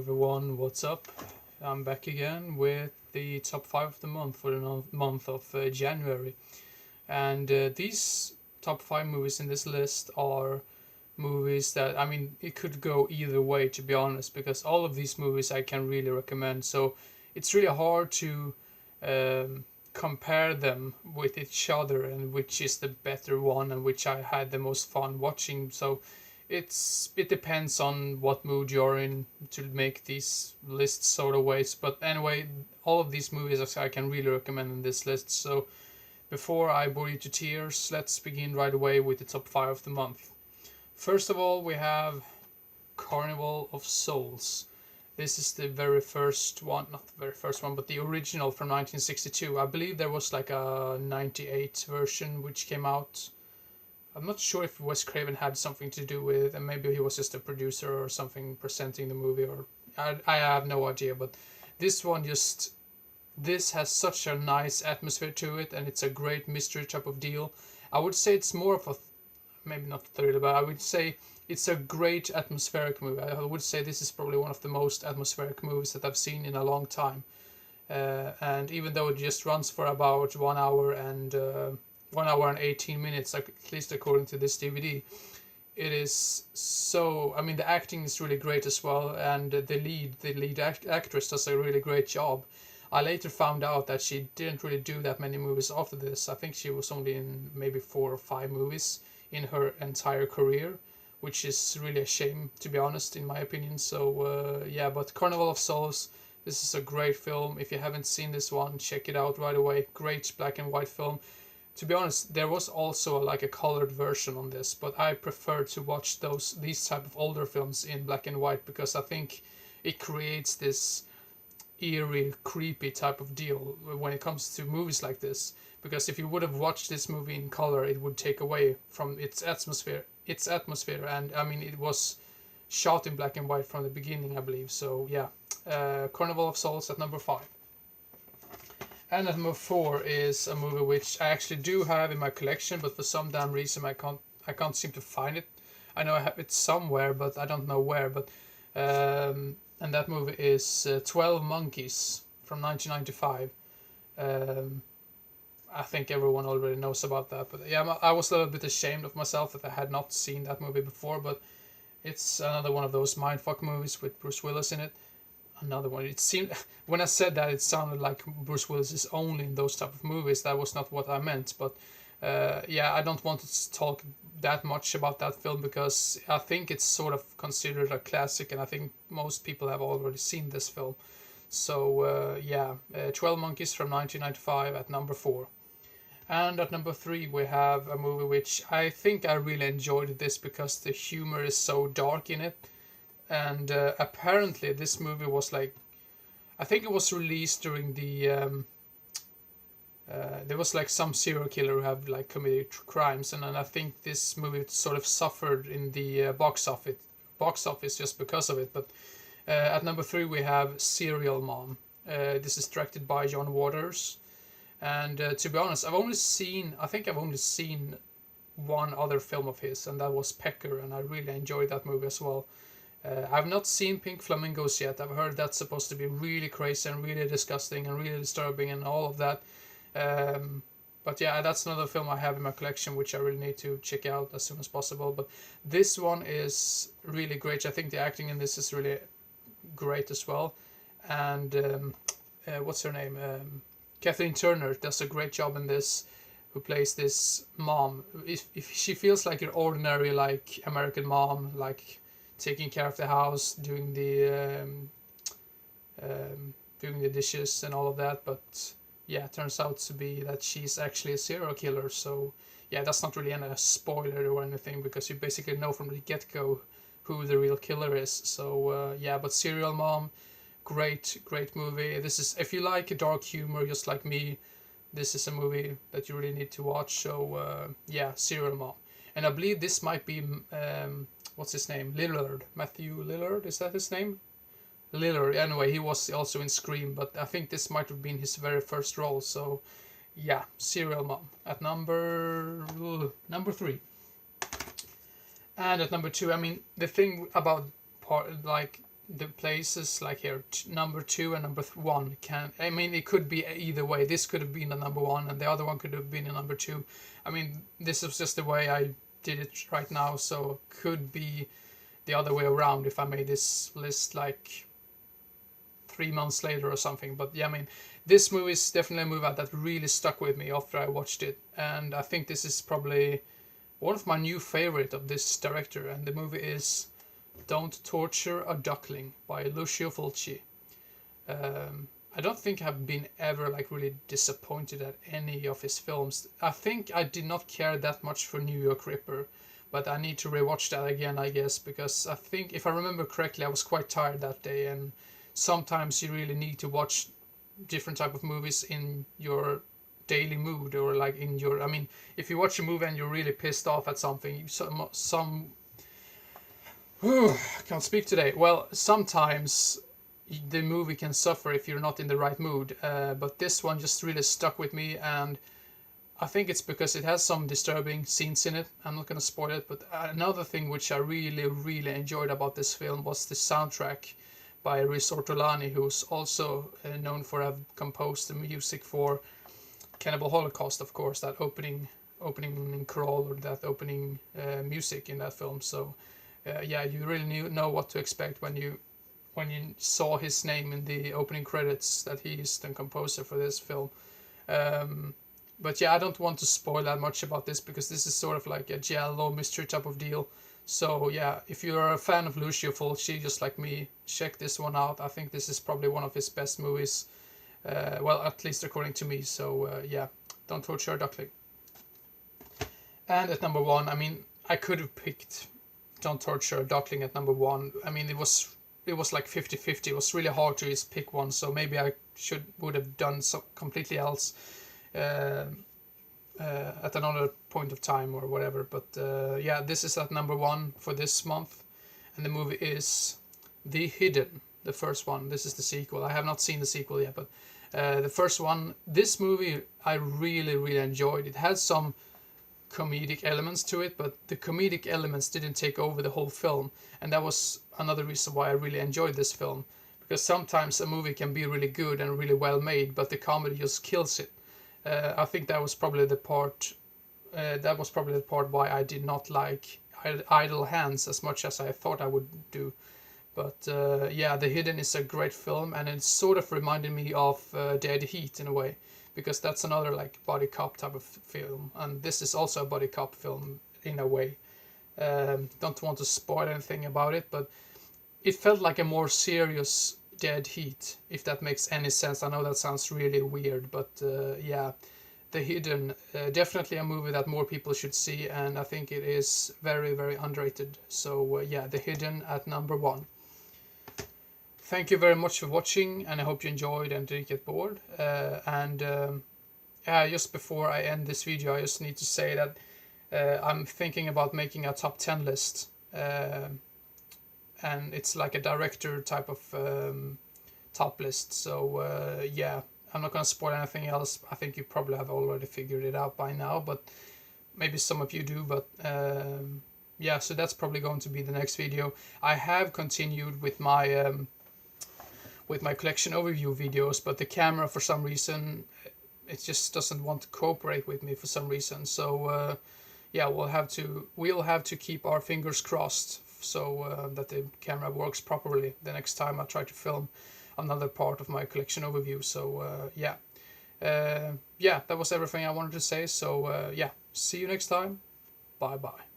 Everyone, what's up? I'm back again with the top 5 of the month for the month of January. And these top 5 movies in this list are movies that, I mean, it could go either way, to be honest, because all of these movies I can really recommend. So it's really hard to compare them with each other and which is the better one and which I had the most fun watching. So it depends on what mood you're in to make these lists sort of ways. But anyway, all of these movies I can really recommend in this list. So before I bore you to tears, let's begin right away with the top 5 of the month. First of all, we have Carnival of Souls. This is the very first one, not the very first one, but the original from 1962. I believe there was like a 98 version which came out. I'm not sure if Wes Craven had something to do with it, and maybe he was just a producer or something presenting the movie, or I have no idea. But this one this has such a nice atmosphere to it, and it's a great mystery type of deal. I would say it's more of a maybe not thriller, but I would say it's a great atmospheric movie. I would say this is probably one of the most atmospheric movies that I've seen in a long time. And even though it just runs for about 1 hour and 18 minutes, at least according to this DVD, it is so. I mean, the acting is really great as well, and the lead actress does a really great job. I later found out that she didn't really do that many movies after this. I think she was only in maybe 4 or 5 movies in her entire career, which is really a shame, to be honest, in my opinion. So yeah, but Carnival of Souls, this is a great film. If you haven't seen this one, check it out right away. Great black and white film. To be honest, there was also like a colored version on this, but I prefer to watch these type of older films in black and white because I think it creates this eerie, creepy type of deal when it comes to movies like this. Because if you would have watched this movie in color, it would take away from its atmosphere. And I mean, it was shot in black and white from the beginning, I believe. So yeah, Carnival of Souls at number 5. And at number 4 is a movie which I actually do have in my collection, but for some damn reason I can't seem to find it. I know I have it somewhere, but I don't know where. But and that movie is 12 Monkeys from 1995. I think everyone already knows about that, but yeah, I was a little bit ashamed of myself that I had not seen that movie before. But it's another one of those mindfuck movies with Bruce Willis in it. Another one. It seemed when I said that, it sounded like Bruce Willis is only in those type of movies. That was not what I meant. But yeah, I don't want to talk that much about that film because I think it's sort of considered a classic, and I think most people have already seen this film. So yeah, 12 Monkeys from 1995 at number 4. And at number 3 we have a movie which I think I really enjoyed this because the humor is so dark in it. And apparently this movie was like, I think it was released during the there was like some serial killer who have like committed crimes, and then I think this movie sort of suffered in the box office just because of it. But at number 3 we have Serial Mom. This is directed by John Waters, and to be honest, I think I've only seen one other film of his, and that was Pecker, and I really enjoyed that movie as well. I've not seen Pink Flamingos yet. I've heard that's supposed to be really crazy and really disgusting and really disturbing and all of that. But yeah, that's another film I have in my collection which I really need to check out as soon as possible. But this one is really great. I think the acting in this is really great as well. And what's her name? Kathleen Turner does a great job in this, who plays this mom. If she feels like your ordinary like American mom, like taking care of the house, doing the dishes and all of that, but yeah, it turns out to be that she's actually a serial killer. So yeah, that's not really a spoiler or anything because you basically know from the get-go who the real killer is. So yeah, but Serial Mom, great movie. This is, if you like dark humor just like me, this is a movie that you really need to watch. So yeah, Serial Mom. And I believe this might be what's his name? Lillard. Matthew Lillard, is that his name? Lillard. Anyway, he was also in Scream, but I think this might have been his very first role. So yeah, Serial Mom at number 3. And at number 2, I mean, the thing about the places like here, number 2 and number 1 can. I mean, it could be either way. This could have been a number 1, and the other one could have been a number 2. I mean, this is just the way I did it right now, so could be the other way around if I made this list like 3 months later or something. But yeah, I mean, this movie is definitely a movie that really stuck with me after I watched it, and I think this is probably one of my new favorite of this director, and the movie is Don't Torture a Duckling by Lucio Fulci. I don't think I've been ever like really disappointed at any of his films. I think I did not care that much for New York Ripper, but I need to rewatch that again, I guess, because I think if I remember correctly, I was quite tired that day, and sometimes you really need to watch different type of movies in your daily mood, or like in your. I mean, if you watch a movie and you're really pissed off at something, I can't speak today. Well, sometimes the movie can suffer if you're not in the right mood. But this one just really stuck with me, and I think it's because it has some disturbing scenes in it. I'm not gonna spoil it, but another thing which I really, really enjoyed about this film was the soundtrack by Riz Ortolani, who's also known for have composed the music for Cannibal Holocaust, of course, that opening crawl, or that opening music in that film. So yeah, you really know what to expect when you saw his name in the opening credits, that he is the composer for this film. But yeah, I don't want to spoil that much about this, because this is sort of like a giallo mystery type of deal. So yeah, if you're a fan of Lucio Fulci, just like me, check this one out. I think this is probably one of his best movies. Well, at least according to me. So yeah, Don't Torture a Duckling. And at number 1, I mean, I could have picked Don't Torture a Duckling at number 1. I mean, it was like 50-50. It was really hard to just pick one, so maybe I would have done so completely else at another point of time or whatever. But yeah, this is at number 1 for this month, and the movie is The Hidden, the first one. This is the sequel. I have not seen the sequel yet, but the first one. This movie I really, really enjoyed. It had some comedic elements to it, but the comedic elements didn't take over the whole film, and that was another reason why I really enjoyed this film, because sometimes a movie can be really good and really well made, but the comedy just kills it. I think that was probably the part why I did not like Idle Hands as much as I thought I would do. But yeah, The Hidden is a great film, and it sort of reminded me of Dead Heat in a way, because that's another like body cop type of film, and this is also a body cop film in a way. Don't want to spoil anything about it, but it felt like a more serious Dead Heat, if that makes any sense. I know that sounds really weird, but yeah, The Hidden, definitely a movie that more people should see, and I think it is very, very underrated. So yeah, The Hidden at number 1. Thank you very much for watching, and I hope you enjoyed and didn't get bored. Just before I end this video, I just need to say that I'm thinking about making a top 10 list. And it's like a director type of top list. So yeah, I'm not gonna spoil anything else. I think you probably have already figured it out by now, but maybe some of you do. But yeah, so that's probably going to be the next video. I have continued with my collection overview videos, but the camera, for some reason, it just doesn't want to cooperate with me for some reason. So yeah, we'll have to keep our fingers crossed, so that the camera works properly the next time I try to film another part of my collection overview. So yeah, that was everything I wanted to say. So yeah, see you next time. Bye bye.